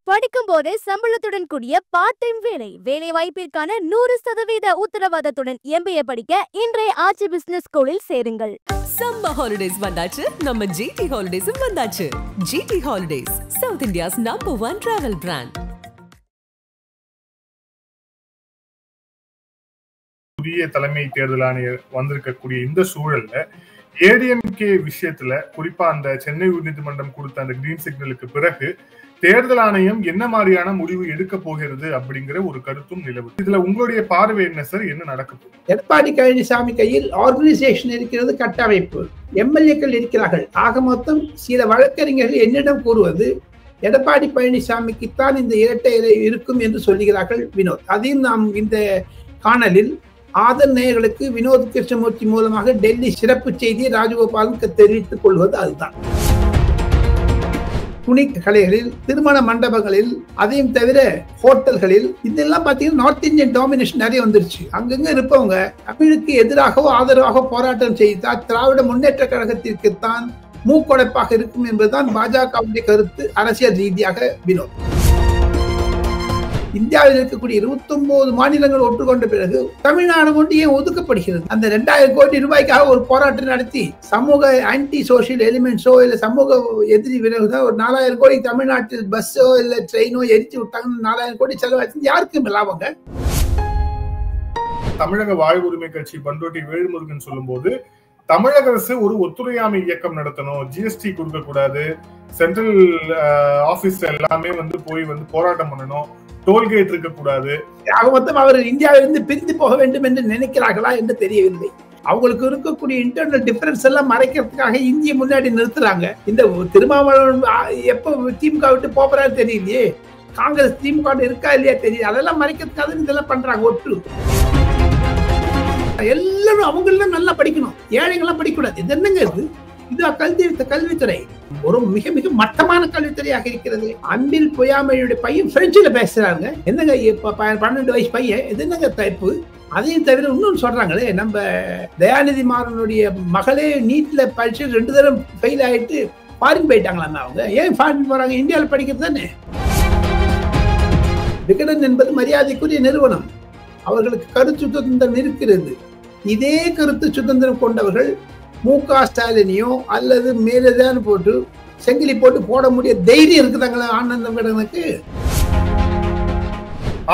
படிக்கும் போதே சம்பளத்துடன் கூடிய பார்ட் டைம் வேலை, வேலை வாய்ப்பிற்கான 100% உத்தரவாதத்துடன் MBA படிக்க இன்றைய ஆச்சி பிசினஸ் ஸ்கூலில் சேருங்கள். சம்மர் ஹாலிடேஸ் வந்தாச்சு, நம்ம GT ஹாலிடேஸும் வந்தாச்சு. GT holidays, south India's #1 travel brand. புதிய தலைமை தேர்தல் ஆணையர் வந்திருக்கக்கூடிய இந்த சூழல்ல ஏடிஎம்கே விஷயத்துல குறிப்பா அந்த சென்னை உயர்நீதிமன்றம் கொடுத்த அந்த கிரீன் சிக்னலுக்கு பிறகு தேர்தல் ஆணையம் என்ன மாதிரியான முடிவு எடுக்க போகிறது அப்படிங்கிற ஒரு கருத்தும் நிலவுது. இதுல உங்களுடைய பார்வை என்ன சார்? என்ன நடக்க போகுது? எடப்பாடி பழனிசாமி கையில் ஆர்கனைசேஷன் இருக்கிறது, கட்டமைப்பு, எம்எல்ஏக்கள் இருக்கிறார்கள். ஆக மொத்தம் சில வழக்கறிஞர்கள் என்னிடம் கூறுவது எடப்பாடி பழனிசாமிக்குத்தான் இந்த இரட்டை இலை இருக்கும் என்று சொல்லுகிறார்கள் வினோத். அதையும் நாம் இந்த காணலில் ஆதன் நேயர்களுக்கு வினோத் கிருஷ்ணமூர்த்தி மூலமாக டெல்லி சிறப்பு செய்தியை ராஜகோபாலுக்கு தெரிவித்துக் கொள்வது அதுதான். துணி கடைகளில், திருமண மண்டபங்களில், அதையும் தவிர ஹோட்டல்களில் இதெல்லாம் பார்த்தீங்கன்னா நார்த் இந்தியன் டாமினேஷன் நிறைய வந்துருச்சு. அங்கங்க இருப்பவங்க தமிழுக்கு எதிராகவோ ஆதரவாக போராட்டம் செய்தால் திராவிட முன்னேற்ற கழகத்திற்குத்தான் மூக்கொடைப்பாக இருக்கும் என்பதுதான் பாஜகவுடைய கருத்து அரசியல் ரீதியாக வினோத். இந்தியாவில் இருக்கக்கூடிய 29 மாநிலங்கள் ஒற்றுக்கொண்ட பிறகு தமிழ்நாடு மட்டும் ஏன் ஒதுக்கப்படுகிறது? அந்த 2000 கோடி ரூபாய்க்காக ஒரு போராட்டம் நடத்தி சமூக ஆன்டி சோசியல் எலிமெண்ட்ஸோ இல்ல சமூக எதிரி விரோதோ ஒரு 4000 கோடி தமிழ்நாட்டில் பஸ்ஸோ இல்ல ட்ரெயினோ எரிச்சு விட்டாங்கன்னு 4000 கோடி செலவாச்சு யாருக்கும் லாபங்க? தமிழக வாழ்வு உரிமை கட்சி பண்ருட்டி வேல்முருகன் சொல்லும் போது தமிழக அரசு ஒரு ஒத்துழையாமை இயக்கம் நடத்தணும், ஜிஎஸ்டி கொடுக்க கூடாது, சென்ட்ரல் ஆபீஸ் எல்லாமே போய் போராட்டம் பண்ணணும், டோல்கேட் இருக்க கூடாது. ஆக மொத்தம் அவர் இந்தியாவிலிருந்து பிரிந்து போக வேண்டும் என்று நினைக்கிறார்களா என்று தெரியவில்லை. அவங்களுக்கு இருக்கக்கூடிய இன்டர்னல் டிஃபரன்ஸ் எல்லாம் மறைக்கிறதுக்காக இந்திய முன்னாடி நிறுத்துறாங்க. இந்த திருமாவளவன் எப்ப திமுக விட்டு போறான்னு தெரியலையே, காங்கிரஸ் திமுக இருக்கா இல்லையா தெரியல, அதெல்லாம் மறைக்கிறதுக்காக இதெல்லாம் பண்றாங்க. ஒட்டு எல்லாரும் அவங்க எல்லாம் நல்லா படிக்கணும், ஏழைங்கெல்லாம் படிக்கக்கூடாது. இது என்னங்க இது கல்வித்துறை ஒரு மிக மிக மட்டமான கல்வித்துறையாக இருக்கிறது. அன்பில் பொய்யாமையுடைய பையன் பிரெஞ்சுல பேசுறாங்க. என்னங்க 12 வயசு பையன், இது என்னங்க டைப்பு? அதையும் தவிர இன்னொன்னு சொல்றாங்களே, நம்ம தயாநிதி மாறனுடைய மகளே நீட்ல படிச்சு 2 தடவை ஃபெயில் ஆயிட்டு ஃபாரின் போயிட்டாங்களா? அவங்க ஏன் ஃபாரின் போறாங்க? இந்தியாவில் படிக்கிறது தானே. விகடன் என்பது மரியாதைக்குரிய நிறுவனம், அவர்களுக்கு கருத்து சுதந்திரம் இருக்கிறது. இதே கருத்து சுதந்திரம் கொண்டவர்கள் முக ஸ்டாலினியோ அல்லது மேலதான் போட்டு செங்கிலி போட்டு போட முடிய தைரியம் இருக்குதாங்களா ஆனந்தம் விடனுக்கு?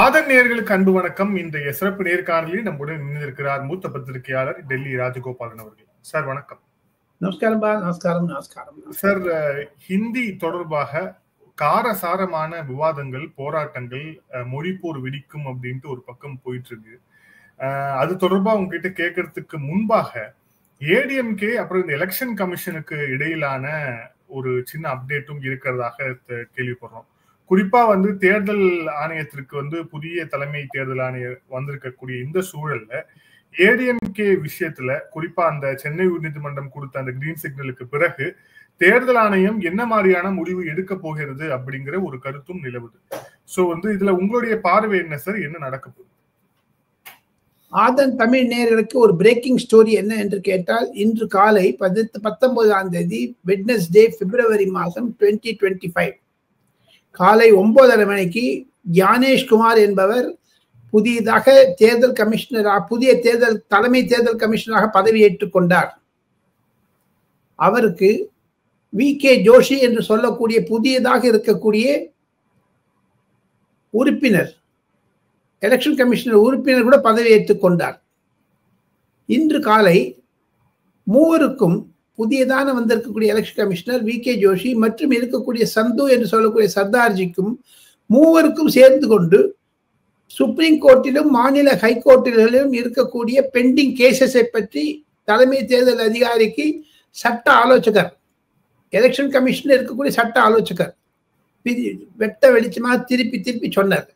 ஆதன் நேயர்களுக்கு அன்பு வணக்கம். இன்றைய சிறப்பு நேர்காணலில் நம்முடன் இணைந்திருக்கிறார் மூத்த பத்திரிகையாளர் டெல்லி ராஜகோபாலன் அவர்கள். சார் வணக்கம். நமஸ்காரம். நமஸ்காரம். நமஸ்காரம் சார், ஹிந்தி தொடர்பாக காரசாரமான விவாதங்கள், போராட்டங்கள், மொழிப்போர் வெடிக்கும் அப்படின்ட்டு ஒரு பக்கம் போயிட்டு இருக்கு. அது தொடர்பா உங்ககிட்ட கேட்கறதுக்கு முன்பாக ஏடிஎம்கே அப்புறம் இந்த எலெக்ஷன் கமிஷனுக்கு இடையிலான ஒரு சின்ன அப்டேட்டும் இருக்கிறதாக கேள்விப்படுறோம். குறிப்பா தேர்தல் ஆணையத்திற்கு புதிய தலைமை தேர்தல் ஆணையர் வந்திருக்கக்கூடிய இந்த சூழல்ல ஏடிஎம்கே விஷயத்துல குறிப்பா அந்த சென்னை உயர்நீதிமன்றம் கொடுத்த அந்த கிரீன் சிக்னலுக்கு பிறகு தேர்தல் ஆணையம் என்ன மாதிரியான முடிவு எடுக்க போகிறது அப்படிங்கிற ஒரு கருத்தும் நிலவுது. சோ இதுல உங்களுடைய பார்வை என்ன சார்? என்ன நடக்க போகுது? ஆதன் தமிழ் நேயர்களுக்கு ஒரு பிரேக்கிங் ஸ்டோரி என்ன என்று கேட்டால், இன்று காலை 19ஆம் தேதி வெட்னஸ்டே பிப்ரவரி மாதம் 2025 காலை 9:30 மணிக்கு ஞானேஷ்குமார் என்பவர் புதிதாக தேர்தல் கமிஷனராக, புதிய தலைமை தேர்தல் கமிஷனராக பதவியேற்றுக் கொண்டார். அவருக்கு VK ஜோஷி என்று சொல்லக்கூடிய புதியதாக இருக்கக்கூடிய உறுப்பினர், எலெக்ஷன் கமிஷனர் உறுப்பினர் கூட பதவியேற்றுக் கொண்டார். இன்று காலை மூவருக்கும், புதியதான வந்திருக்கக்கூடிய எலெக்ஷன் கமிஷனர் VK ஜோஷி மற்றும் இருக்கக்கூடிய சந்து என்று சொல்லக்கூடிய சர்தார்ஜிக்கும் மூவருக்கும் சேர்ந்து கொண்டு சுப்ரீம் கோர்ட்டிலும் மாநில ஹைகோர்ட்டிலும் இருக்கக்கூடிய பெண்டிங் கேசஸை பற்றி தலைமை தேர்தல் அதிகாரிக்கு சட்ட ஆலோசகர், எலெக்ஷன் கமிஷனர் இருக்கக்கூடிய சட்ட ஆலோசகர் வெட்ட வெளிச்சமாக திருப்பி சொன்னார்.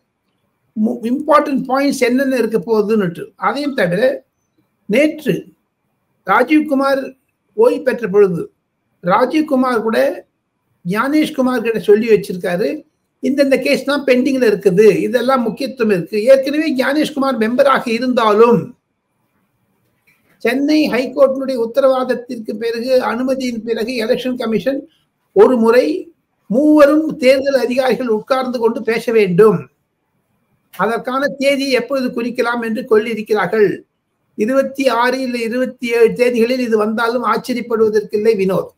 இம்பார்ட்டன்ட் பாயிண்ட்ஸ் என்னென்ன இருக்க போகுதுன்னு. அதையும் தவிர நேற்று ராஜீவ்குமார் ஓய்வு பெற்ற பொழுது ராஜீவ்குமார் கூட ஞானேஷ்குமார் கிட்ட சொல்லி வச்சிருக்காரு, இந்த கேஸ் தான் பெண்டிங்ல இருக்குது, இதெல்லாம் முக்கியத்துவம் இருக்கு. ஏற்கனவே ஞானேஷ்குமார் மெம்பராக இருந்தாலும் சென்னை ஹைகோர்ட்டினுடைய உத்தரவாதத்திற்கு பிறகு, அனுமதியின் பிறகு எலெக்ஷன் கமிஷன் ஒரு முறை மூவரும் தேர்தல் அதிகாரிகள் உட்கார்ந்து கொண்டு பேச வேண்டும். அதற்கான தேதியை எப்பொழுது குறிக்கலாம் என்று சொல்லியிருக்கிறார்கள். 26 இல்லை 27 தேதிகளில் இது வந்தாலும் ஆச்சரியப்படுவதற்கில்லை வினோத்.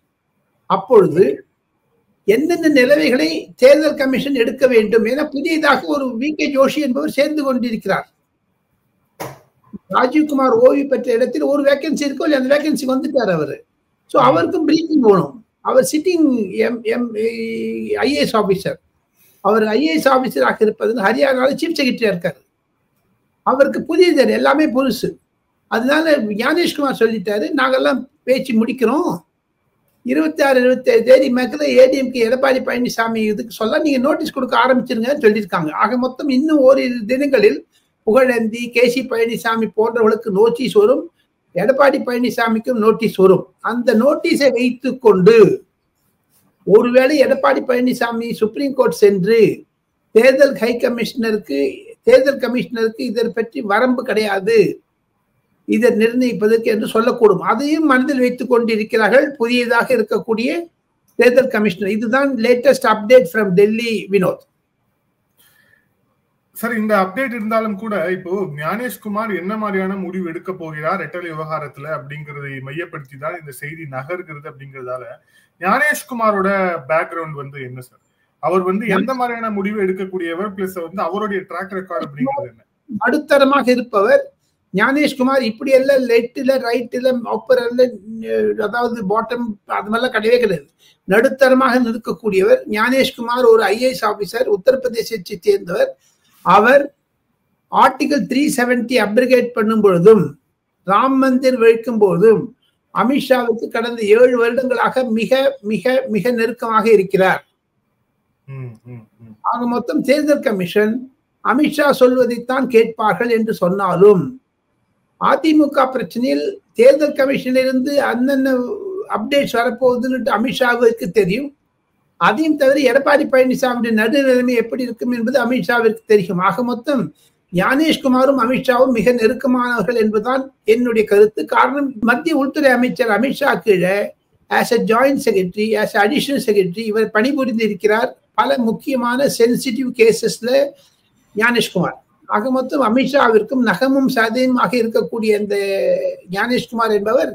அப்பொழுது எந்தெந்த நிலைமைகளை தேர்தல் கமிஷன் எடுக்க வேண்டும் என புதியதாக ஒரு வி.கே. ஜோஷி என்பவர் சேர்ந்து கொண்டிருக்கிறார். ராஜீவ்குமார் ஓய்வு பெற்ற இடத்தில் ஒரு வேகன்சி இருக்கோ இல்லையா, அந்த வேகன்சி வந்துட்டார் அவரு. ஸோ அவருக்கும் பிரீஃபிங் போகணும். அவர் சிட்டிங் ஐஏஎஸ் ஆபீசர். அவர் ஐஏஎஸ் ஆபீசராக இருப்பது ஹரியானாவில் சீஃப் செக்ரட்டரியா இருக்காரு. அவருக்கு புதியது எல்லாமே புதுசு. அதனால ஞானேஷ்குமார் சொல்லிட்டாரு, நாங்கெல்லாம் பேச்சு முடிக்கிறோம், 26, 27 தேதி மேற்கில் ஏடிஎம்கே எடப்பாடி பழனிசாமி இதுக்கு சொல்ல நீங்க நோட்டீஸ் கொடுக்க ஆரம்பிச்சிருங்கன்னு சொல்லியிருக்காங்க. ஆக மொத்தம் இன்னும் ஓரிரு தினங்களில் புகழேந்தி, கேசி பழனிசாமி போன்றவர்களுக்கு நோட்டீஸ் வரும், எடப்பாடி பழனிசாமிக்கும் நோட்டீஸ் வரும். அந்த நோட்டீஸை வைத்து கொண்டு ஒருவேளை எடப்பாடி பழனிசாமி சுப்ரீம் கோர்ட் சென்று தேர்தல் கமிஷனருக்கு இதை பற்றி வரம்பு கிடையாது, இதை நிர்ணயிப்பதற்கு என்று சொல்லக்கூடும். அதையும் மனதில் வைத்துக் கொண்டிருக்கிறார்கள் புதியதாக இருக்கக்கூடிய தேர்தல் கமிஷனர். இதுதான் latest update from Delhi Vinod. Sir, இந்த அப்டேட் இருந்தாலும் கூட இப்போ ஞானேஷ்குமார் என்ன மாதிரியான முடிவு எடுக்க போகிறார் ரெட்டலை விவகாரத்துல அப்படிங்கறதை மையப்படுத்தி தான் இந்த செய்தி நகர்கிறது. அப்படிங்கறதால ஞானேஷ்குமாரோட பேக்ரவுண்ட் என்ன சார்? அவர் எந்த மாதிரியான முடிவு எடுக்கக்கூடியவர், பிளஸ் அவருடைய ட்ராக் ரெக்கார்ட் அப்படிங்கிறது என்ன? நடுத்தரமாக இருப்பவர் ஞானேஷ்குமார். இப்படி எல்லாம் லெஃப்ட்ல ரைட்ல அப்பர் அதாவது பாட்டம் அது மாதிரிலாம் கிடையவே கிடையாது. நடுத்தரமாக நிற்கக்கூடியவர் ஞானேஷ்குமார். ஒரு ஐஏஎஸ் ஆபீசர், உத்தரப்பிரதேசத்தை சேர்ந்தவர். அவர் ஆர்டிகல் 370 அப்ரிகேட் பண்ணும் பொழுதும், ராம் மந்திர் வைக்கும் போதும் அமித்ஷாவுக்கு கடந்த 7 வருடங்களாக மிக மிக மிக நெருக்கமாக இருக்கிறார். ஆக மொத்தம் தேர்தல் கமிஷன் அமித்ஷா சொல்வதைத்தான் கேட்பார்கள் என்று சொன்னாலும், அதிமுக பிரச்சனையில் தேர்தல் கமிஷனிலிருந்து அந்தந்த அப்டேட்ஸ் வரப்போகுதுன்னு அமித்ஷாவிற்கு தெரியும். அதையும் தவிர எடப்பாடி பழனிசாமியுடைய நடுநிலைமை எப்படி இருக்கும் என்பது அமித்ஷாவிற்கு தெரியும். ஆக மொத்தம் ஞானேஷ்குமாரும் அமித்ஷாவும் மிக நெருக்கமானவர்கள் என்பதுதான் என்னுடைய கருத்து. காரணம், மத்திய உள்துறை அமைச்சர் அமித்ஷா கீழே as a joint secretary, as a additional secretary இவர் பணிபுரிந்து இருக்கிறார் பல முக்கியமான சென்சிட்டிவ் கேசஸ்ல ஞானேஷ்குமார். ஆக மொத்தம் அமித்ஷாவிற்கும் நகமும் சதையுமாக இருக்கக்கூடிய இந்த ஞானேஷ்குமார் என்பவர்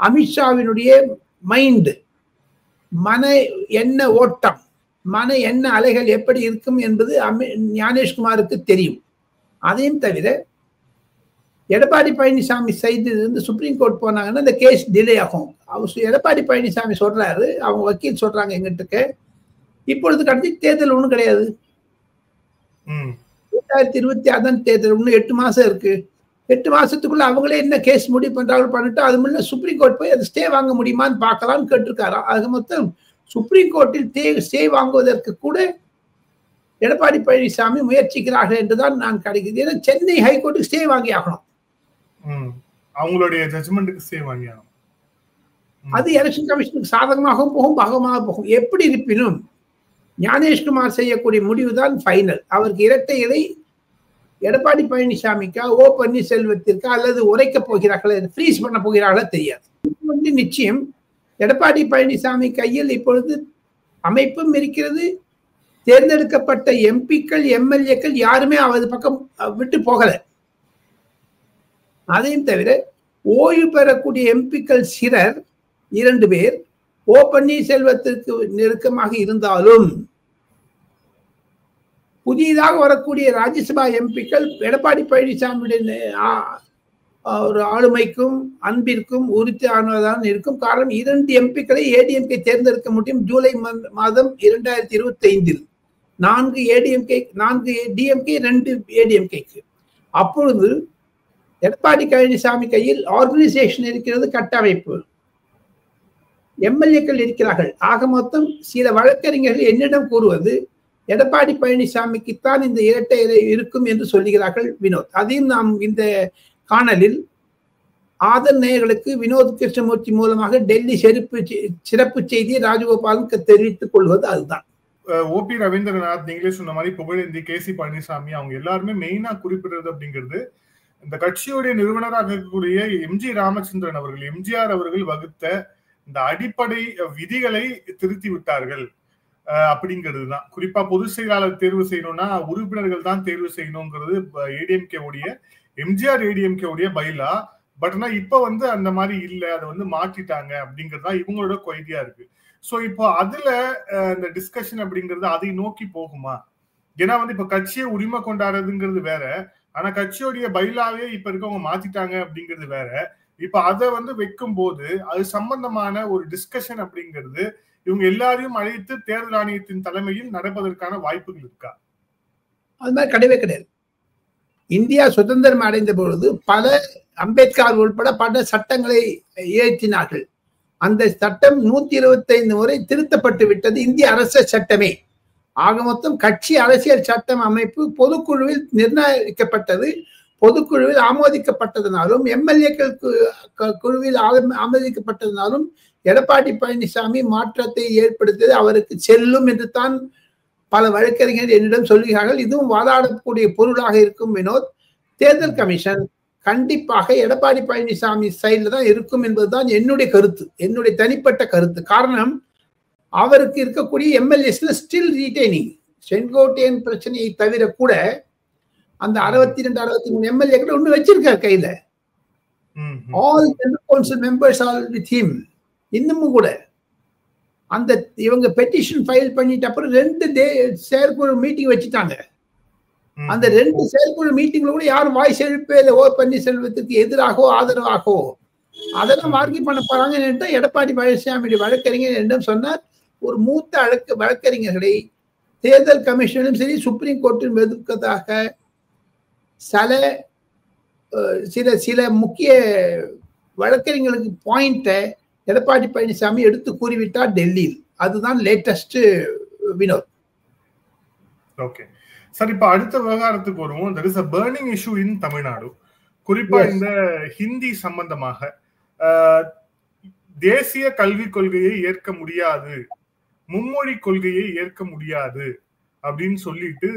அமித்ஷாவினுடைய மைண்ட், மன எண்ண ஓட்டம், மன எண்ண அலைகள் எப்படி இருக்கும் என்பது ஞானேஷ்குமாருக்கு தெரியும். அதையும் தவிர எடப்பாடி பழனிசாமி சைடிலிருந்து சுப்ரீம் கோர்ட் போனாங்கன்னா இந்த கேஸ் டிலே ஆகும். எடப்பாடி பழனிசாமி சொல்றாரு, அவங்க வக்கீல் சொல்றாங்க எங்கிட்ட, இப்பொழுது கடைசி தேர்தல் ஒன்றும் கிடையாது, 2026 தான் தேர்தல், இன்னும் 8 மாசம் இருக்கு. 8 மாசத்துக்குள்ள அவங்களே என்ன கேஸ் முடிவு பண்றாங்க பண்ணிட்டு அது முன்ன சுப்ரீம் கோர்ட் போய் அது ஸ்டே வாங்க முடியுமான்னு பார்க்கலாம்னு கேட்டிருக்காராம். அது மொத்தம் சுப்ரீம் கோர்ட்டில் ஸ்டே வாங்குவதற்கு கூட எடப்பாடி பழனிசாமி முயற்சிக்கிறார்கள் என்றுதான் நான் கிடைக்குது. ஏன்னா சென்னை ஹைகோர்ட்டுக்கு ஸ்டே வாங்கி ஆகணும், அவங்களுடைய ஜட்ஜ்மெண்ட்டுக்கு ஸ்டே வாங்கி ஆகணும். அது எலெக்ஷன் கமிஷனுக்கு சாதகமாகவும் போகும், பாகமாக போகும். எப்படி இருப்பினும் ஞானேஷ்குமார் செய்யக்கூடிய முடிவுதான் ஃபைனல். அவருக்கு இரட்டை இலை எடப்பாடி பழனிசாமிக்கா, ஓ பன்னீர்செல்வத்திற்கா, அல்லது உரைக்க போகிறார்களா, ஃப்ரீஸ் பண்ண போகிறார்களா தெரியாது. நிச்சயம் எடப்பாடி பழனிசாமி கையில் இப்பொழுது அமைப்பும் இருக்கிறது, தேர்ந்தெடுக்கப்பட்ட எம்பிக்கள் எம்எல்ஏக்கள் யாருமே அவர் பக்கம் விட்டு போகல. அதையும் தவிர ஓய்வு பெறக்கூடிய எம்பிக்கள் சிலர் 2 பேர் ஓ பன்னீர்செல்வத்திற்கு நெருக்கமாக இருந்தாலும், புதியதாக வரக்கூடிய ராஜ்யசபா எம்பிக்கள் எடப்பாடி பழனிசாமியுடைய ஒரு ஆளுமைக்கும் அன்பிற்கும் உறுதியானதான் இருக்கும். காரணம், 2 எம்பிக்களை ஏடிஎம்கே தேர்ந்தெடுக்க முடியும் ஜூலை மாதம் 2025. 4 ஏடிஎம்கே, 4 டிஎம்கே, 2 ஏடிஎம்கேக்கு. அப்பொழுது எடப்பாடி பழனிசாமி கையில் ஆர்கனைசேஷன் இருக்கிறது, கட்டமைப்பு, எம்எல்ஏக்கள் இருக்கிறார்கள். ஆக மொத்தம் சில வழக்கறிஞர்கள் என்னிடம் கூறுவது எடப்பாடி பழனிசாமிக்குத்தான் இந்த இரட்டை இலை இருக்கும் என்று சொல்லுகிறார்கள் வினோத். அதையும் நாம் இந்த காணலில் ஆதர் நேயர்களுக்கு வினோத் கிருஷ்ணமூர்த்தி மூலமாக டெல்லி சிறப்பு செய்தியை ராஜகோபாலுக்கு தெரிவித்துக் கொள்வது அதுதான். ஓபி ரவீந்திரநாத், நீங்களே சொன்ன மாதிரி புகழேந்தி, கேசி பழனிசாமி, அவங்க எல்லாருமே மெயினா குறிப்பிடுறது அப்படிங்கிறது இந்த கட்சியுடைய நிறுவனராக இருக்கக்கூடிய எம்ஜி ராமச்சந்திரன் அவர்கள், எம்ஜிஆர் அவர்கள் வகுத்த இந்த அடிப்படை விதிகளை திருத்தி விட்டார்கள். அப்படிங்கிறது தான். குறிப்பா பொதுச் செயலாளர் தேர்வு செய்யணும்னா உறுப்பினர்கள் தான் தேர்வு செய்யணுங்கிறது ஏடிஎம்கே உடைய எம்ஜிஆர் ஏடிஎம்கே உடைய பைலா. பட் ஆனா இப்ப வந்து அந்த மாதிரி இல்ல, அதை வந்து மாற்றிட்டாங்க அப்படிங்கறதா இவங்களோட கொய்தியா இருக்கு. சோ இப்போ அதுல இந்த டிஸ்கஷன் அப்படிங்கிறது அதை நோக்கி போகுமா? ஏன்னா வந்து இப்ப கட்சியை உரிமை கொண்டாடுறதுங்கிறது வேற, ஆனா கட்சியோடைய பைலாவே இப்ப இருக்கவங்க மாத்திட்டாங்க அப்படிங்கிறது வேற. இப்ப அதை வந்து வைக்கும் போது அது சம்பந்தமான ஒரு டிஸ்கஷன் அப்படிங்கிறது இவங்க எல்லாரையும் அழைத்து தேர்தல் ஆணையத்தின் தலைமையில் நடப்பதற்கான வாய்ப்புகள் இருக்கா? அது மாதிரி கிடையவே கிடையாது. இந்தியா சுதந்திரம் அடைந்த பொழுது பல அம்பேத்கர் உட்பட பல சட்டங்களை இயற்றினார்கள். அந்த சட்டம் 125 முறை திருத்தப்பட்டு விட்டது. இந்திய அரச சட்டமே. ஆக மொத்தம் கட்சி அரசியல் சட்டம் அமைப்பு பொதுக்குழுவில் நிர்ணயிக்கப்பட்டது. பொதுக்குழுவில் ஆமோதிக்கப்பட்டதனாலும் எம்எல்ஏக்கள் குழுவில் ஆமோதிக்கப்பட்டதனாலும் எடப்பாடி பழனிசாமி மாற்றத்தை ஏற்படுத்தியது அவருக்கு செல்லும் என்று தான் பல வழக்கறிஞர்கள் என்னிடம் சொல்கிறார்கள். இதுவும் வாதாடக்கூடிய பொருளாக இருக்கும். வினோத், தேர்தல் கமிஷன் கண்டிப்பாக எடப்பாடி பழனிசாமி சைடில் தான் இருக்கும் என்பதுதான் என்னுடைய கருத்து, என்னுடைய தனிப்பட்ட கருத்து. காரணம், அவருக்கு இருக்கக்கூடிய எம்எல்ஏஸ்ல ஸ்டில் ரீடைனிங். செங்கோட்டையன் பிரச்சனையை தவிர கூட அந்த 62 63 எம்எல்ஏக்கள் ஒண்ணு வச்சிருக்காரு கையில. All council members all with him. இன்னமும் கூட அந்த இவங்க பெட்டிஷன் ஃபைல் பண்ணிட்ட அப்புறம் 2 செயற்குழு மீட்டிங் வச்சுட்டாங்க. அந்த 2 செயற்குழு மீட்டிங்ல கூட யாரும் வாய்ஸ் எழுப்பே இல்லை. ஓ பன்னீர்செல்வத்துக்கு எதிராகவோ ஆதரவாகவோ. அதெல்லாம் ஆர்கியூ பண்ண போறாங்க. எடப்பாடி பழனிசாமி வழக்கறிஞர் என்னிடம் சொன்னார், ஒரு மூத்த வழக்கறிஞர்களை தேர்தல் கமிஷனும் சரி சுப்ரீம் கோர்ட்டிலும் எதிர்ப்பதாக சில முக்கிய வழக்கறிஞர்களுக்கு பாயிண்ட்டை எடப்பாடி பழனிசாமி எடுத்து கூறிவிட்டார் டெல்லியில். அதுதான் லேட்டஸ்ட் வினோத். ஓகே சார், இப்ப அடுத்த விவகாரத்துக்கு வருவோம். there is a burning issue in Tamil Nadu. குறிப்பா இந்த ஹிந்தி சம்பந்தமாக தேசிய கல்விக் கொள்கையை ஏற்க முடியாது, மும்மொழி கொள்கையை ஏற்க முடியாது அப்படின்னு சொல்லிட்டு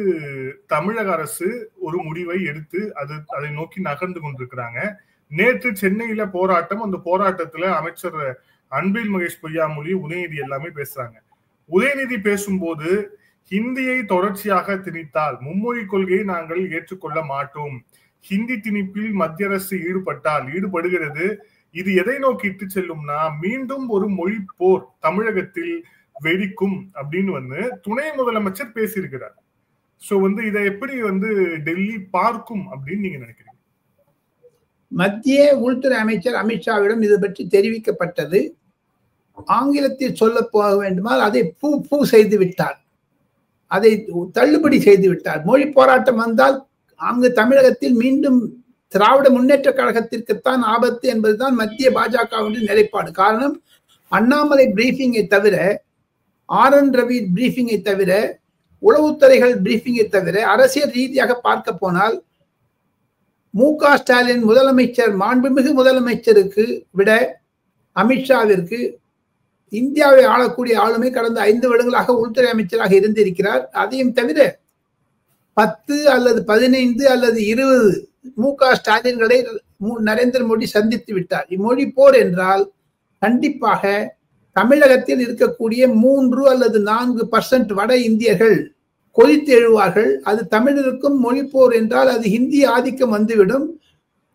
தமிழக அரசு ஒரு முடிவை எடுத்து அதை நோக்கி நகர்ந்து கொண்டிருக்கிறாங்க. நேற்று சென்னையில போராட்டம். அந்த போராட்டத்துல அமைச்சர் அன்பில் மகேஷ் பொய்யாமொழி, உதயநிதி எல்லாமே பேசுறாங்க. உதயநிதி பேசும்போது ஹிந்தியை தொடர்ச்சியாக திணித்தால் மும்மொழி கொள்கையை நாங்கள் ஏற்றுக்கொள்ள மாட்டோம், ஹிந்தி திணிப்பில் மத்திய அரசு ஈடுபடுகிறது, இது எதை நோக்கி இட்டு செல்லும்னா மீண்டும் ஒரு மொழி போர் தமிழகத்தில் வெடிக்கும் அப்படின்னு வந்து துணை முதலமைச்சர் பேசியிருக்கிறார். சோ வந்து இதை எப்படி வந்து டெல்லி பார்க்கும் அப்படின்னு நீங்க நினைக்கிறீங்க? மத்திய உள்துறை அமைச்சர் அமித்ஷாவிடம் இது பற்றி தெரிவிக்கப்பட்டது. ஆங்கிலத்தில் சொல்ல போக வேண்டுமானால் அதை பூ செய்து விட்டார், அதை தள்ளுபடி செய்து விட்டார். மொழி போராட்டம் வந்தால் அங்கு தமிழகத்தில் மீண்டும் திராவிட முன்னேற்ற கழகத்திற்குத்தான் ஆபத்து என்பதுதான் மத்திய பாஜகவின் நிலைப்பாடு. காரணம், அண்ணாமலை பிரீஃபிங்கை தவிர, ஆர்.என். ரவி பிரீஃபிங்கை தவிர, உளவுத்துறைகள் பிரீஃபிங்கை தவிர அரசியல் ரீதியாக பார்க்க போனால் மு.க. ஸ்டாலின் முதலமைச்சர், மாண்புமிகு முதலமைச்சருக்கு விட அமித்ஷாவிற்கு இந்தியாவை ஆளக்கூடிய ஆளுமை கடந்த 5 வருடங்களாக உள்துறை அமைச்சராக இருந்திருக்கிறார். அதையும் தவிர 10 அல்லது 15 அல்லது 20 மு.க. ஸ்டாலின்களை நரேந்திர மோடி சந்தித்து விட்டார். இம்மொழி போர் என்றால் கண்டிப்பாக தமிழகத்தில் இருக்கக்கூடிய 3 அல்லது 4% வட இந்தியர்கள் கொதித்து எழுவார்கள். அது தமிழருக்கும் மொழி போர் என்றால் அது ஹிந்தி ஆதிக்கம் வந்துவிடும்.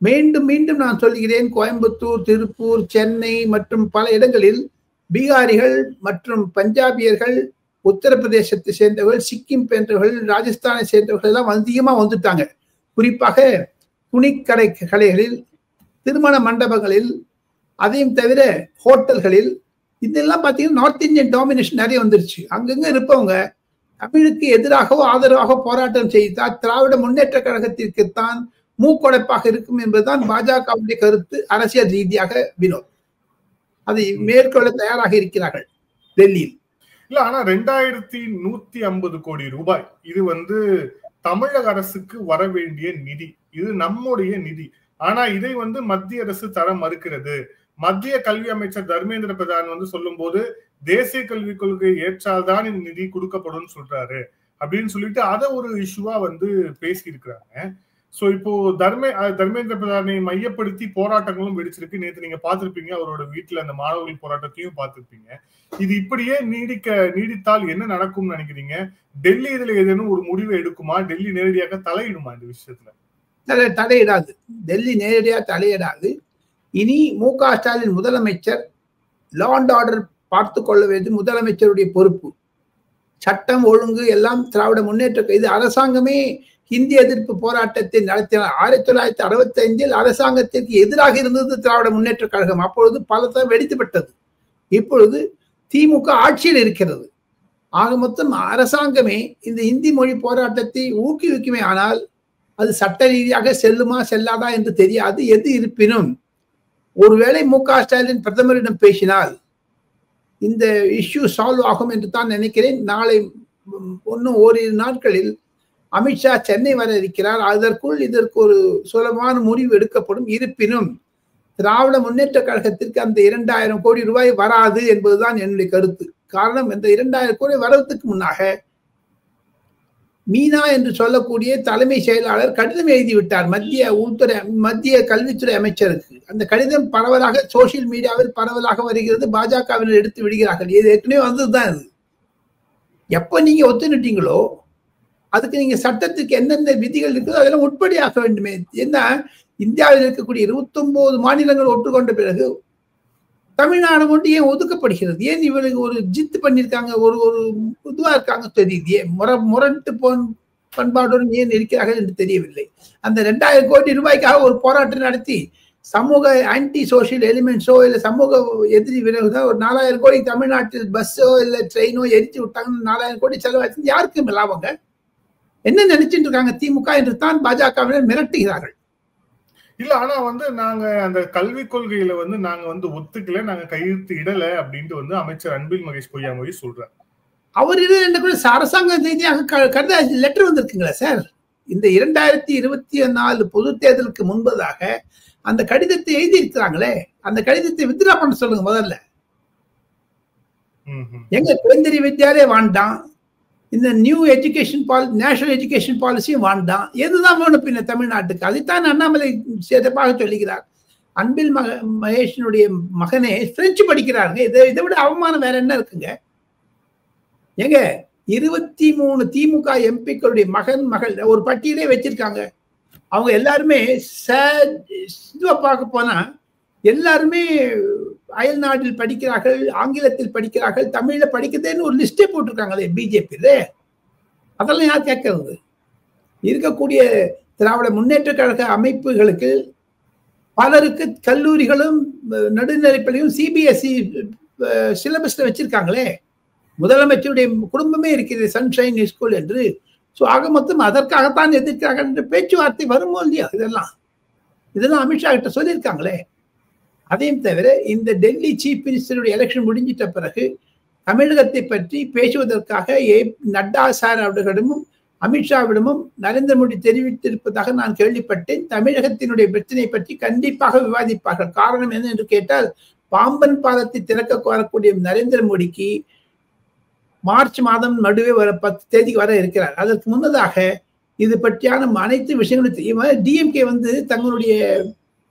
மீண்டும் மீண்டும் நான் சொல்கிறேன், கோயம்புத்தூர், திருப்பூர், சென்னை மற்றும் பல இடங்களில் பீகாரிகள் மற்றும் பஞ்சாபியர்கள், உத்தரப்பிரதேசத்தை சேர்ந்தவர்கள், சிக்கிம் போன்றவர்கள், ராஜஸ்தானை சேர்ந்தவர்கள் எல்லாம் அதிகமாக வந்துட்டாங்க. குறிப்பாக துணிக்கடைகளில், திருமண மண்டபங்களில், அதையும் தவிர ஹோட்டல்களில், இதெல்லாம் பார்த்தீங்கன்னா நார்த் இந்தியன் டாமினேஷன் நிறைய வந்துருச்சு. அங்கங்க இருப்பவங்க தமிழுக்கு எதிராகவோ ஆதரவாக போராட்டம் செய்தால் திராவிட முன்னேற்ற கழகத்திற்குத்தான் மூக்கொடைப்பாக இருக்கும் என்பதுதான் பாஜகவுடைய கருத்து அரசியல் ரீதியாக. வினோத், அதை மேற்கொள்ள தயாராக இருக்கிறார்கள் டெல்லியில். இல்ல, ஆனா 2150 கோடி ரூபாய் இது வந்து தமிழக அரசுக்கு வர வேண்டிய நிதி, இது நம்முடைய நிதி. ஆனா இதை வந்து மத்திய அரசு தர மறுக்கிறது. மத்திய கல்வி அமைச்சர் தர்மேந்திர பிரதான் வந்து சொல்லும் போது தேசிய கல்விக் கொள்கை ஏற்றால்தான் இந்த நிதி கொடுக்கப்படும் சொல்றாரு அப்படின்னு சொல்லிட்டு அதை ஒரு இஷ்யூவா வந்து பேசி இருக்கிறாங்க. சோ இப்போ தர்மேந்திர பிரதானை மையப்படுத்தி போராட்டங்களும் வெடிச்சிருக்கு. நேற்று நீங்க பார்த்திருப்பீங்க, அவரோட வீட்டுல அந்த மாணவர்கள் போராட்டத்தையும் பார்த்திருப்பீங்க. இது இப்படியே நீடித்தால் என்ன நடக்கும்னு நினைக்கிறீங்க? டெல்லி இதுல ஏதேனும் ஒரு முடிவை எடுக்குமா? டெல்லி நேரடியாக தலையிடுமா இந்த விஷயத்துல? தலையிடாது. டெல்லி நேரடியாக தலையிடாது. இனி மு.க. ஸ்டாலின் முதலமைச்சர் லா அண்ட் ஆர்டர் பார்த்து கொள்ள வேண்டும், முதலமைச்சருடைய பொறுப்பு. சட்டம் ஒழுங்கு எல்லாம் திராவிட முன்னேற்ற இது அரசாங்கமே ஹிந்தி எதிர்ப்பு போராட்டத்தை நடத்தினார். 1965 அரசாங்கத்திற்கு எதிராக இருந்தது திராவிட முன்னேற்ற கழகம். அப்பொழுது பலத்த வெடித்துவிட்டது. இப்பொழுது திமுக ஆட்சியில் இருக்கிறது. ஆக மொத்தம் அரசாங்கமே இந்த இந்தி மொழி போராட்டத்தை ஊக்குவிக்குமே. ஆனால் அது சட்ட ரீதியாக செல்லுமா செல்லாதா என்று தெரியாது. எது இருப்பினும் ஒருவேளை மு.க. ஸ்டாலின் பிரதமரிடம் பேசினால் இந்த இஷ்யூ சால்வ் ஆகும் என்று தான் நினைக்கிறேன். நாளை இன்னும் ஓரிரு நாட்களில் அமித்ஷா சென்னை வர இருக்கிறார். அதற்குள் இதற்கு ஒரு சுலபமான முடிவு எடுக்கப்படும். இருப்பினும் திராவிட முன்னேற்ற கழகத்திற்கு அந்த 2000 கோடி ரூபாய் வராது என்பதுதான் என்னுடைய கருத்து. காரணம், இந்த 2000 கோடி வரதுக்கு முன்னாக மீனா என்று சொல்லக்கூடிய தலைமை செயலாளர் கடிதம் எழுதிவிட்டார் மத்திய கல்வித்துறை அமைச்சருக்கு. அந்த கடிதம் பரவலாக சோசியல் மீடியாவில் பரவலாக வருகிறது. பாஜகவினர் எடுத்து விடுகிறார்கள். இது ஏற்கனவே வந்ததுதான். இது எப்ப நீங்க ஒத்துனுட்டீங்களோ அதுக்கு நீங்க சட்டத்துக்கு என்னென்ன விதிகள் இருக்குதோ அதெல்லாம் உட்படியாக வேண்டுமே. என்ன, இந்தியாவில் இருக்கக்கூடிய 29 மாநிலங்கள் ஒற்றுக்கொண்ட பிறகு தமிழ்நாடு மட்டும் ஏன் ஒதுக்கப்படுகிறது? ஏன் இவருக்கு ஒரு ஜித்து பண்ணியிருக்காங்க, ஒரு இதுவா இருக்காங்க தெரியுது. ஏன் முரட்டு பண்பாடுடன் ஏன் இருக்கிறார்கள் என்று தெரியவில்லை. அந்த 2000 கோடி ரூபாய்க்காக ஒரு போராட்டம் நடத்தி சமூக ஆன்டி சோசியல் எலிமெண்ட்ஸோ இல்லை சமூக எதிரி விரோதம் ஒரு 4000 கோடி தமிழ்நாட்டில் பஸ்ஸோ இல்லை ட்ரெயினோ எரிச்சு விட்டாங்க. 4000 கோடி செலவாச்சு. யாருக்கும் லாபங்க? என்ன நினைச்சிட்டு இருக்காங்க திமுக என்று தான் பாஜகவினர் மிரட்டுகிறார்கள். இல்ல, ஆனா நாங்க அந்த கல்விக் கொள்கையில நாங்க ஒத்துக்கல, நாங்க கையெழுத்து இடல அப்படின்ட்டு அமைச்சர் அன்பில் மகேஷ் பொய்யாமொழி சொல்றாரு. அவர் அரசாங்க ரீதியாக லெட்டர் வந்திருக்குங்களா சார்? இந்த 2024 பொது தேர்தலுக்கு முன்பதாக அந்த கடிதத்தை எழுதி இருக்கிறாங்களே, அந்த கடிதத்தை வித்ரா பண்ண சொல்லுங்க முதல்ல. எங்க கேந்திரிய வித்யாலய வேண்டாம், இந்த நியூ எஜுகேஷன் நேஷனல் எஜுகேஷன் பாலிசியும் வேண்டாம். எதுதான் வேணும் பின்ன தமிழ்நாட்டுக்கு? அதைத்தான் அண்ணாமலை சிறப்பாக சொல்லுகிறார். அன்பில் மகேஷனுடைய மகனே பிரெஞ்சு படிக்கிறாருங்க. இதை விட அவமானம் வேற என்ன இருக்குங்க? எங்க 23 திமுக எம்பிக்களுடைய மகள் ஒரு பட்டியலே வச்சிருக்காங்க. அவங்க எல்லாருமே பார்க்க போனா எல்லாருமே அயல் நாட்டில் படிக்கிறார்கள், ஆங்கிலத்தில் படிக்கிறார்கள், தமிழ்ல படிக்கிறதேன்னு ஒரு லிஸ்டே போட்டிருக்காங்களே பிஜேபியில. அதெல்லாம் யார் கேட்கறது? இருக்கக்கூடிய திராவிட முன்னேற்ற கழக அமைப்புகளுக்கு பலருக்கு கல்லூரிகளும் நடுநிலைப்பள்ளியும் சிபிஎஸ்இ சிலபஸ்ல வச்சிருக்காங்களே. முதலமைச்சருடைய குடும்பமே இருக்கிறது சன்ஷைன் ஸ்கூல் என்று. ஸோ ஆக மொத்தம் அதற்காகத்தான் எதிர்க்கிறார்கள் என்ற பேச்சுவார்த்தை வருமோ இல்லையா? இதெல்லாம் அமித்ஷா கிட்ட சொல்லியிருக்காங்களே. அதையும் தவிர இந்த டெல்லி சீஃப் மினிஸ்டருடைய எலெக்ஷன் முடிஞ்சிட்ட பிறகு தமிழகத்தை பற்றி பேசுவதற்காக நட்டா சார் அவர்களிடமும் அமித்ஷாவிடமும் நரேந்திர மோடி தெரிவித்திருப்பதாக நான் கேள்விப்பட்டேன். தமிழகத்தினுடைய பிரச்சனை பற்றி கண்டிப்பாக விவாதிப்பார்கள். காரணம் என்ன என்று கேட்டால், பாம்பன் பாலத்தை திறக்க வரக்கூடிய நரேந்திர மோடிக்கு மார்ச் மாதம் நடுவே 10 தேதிக்கு வர இருக்கிறார். அதற்கு முன்னதாக இது பற்றியான அனைத்து விஷயங்களும் டிஎம்கே தங்களுடைய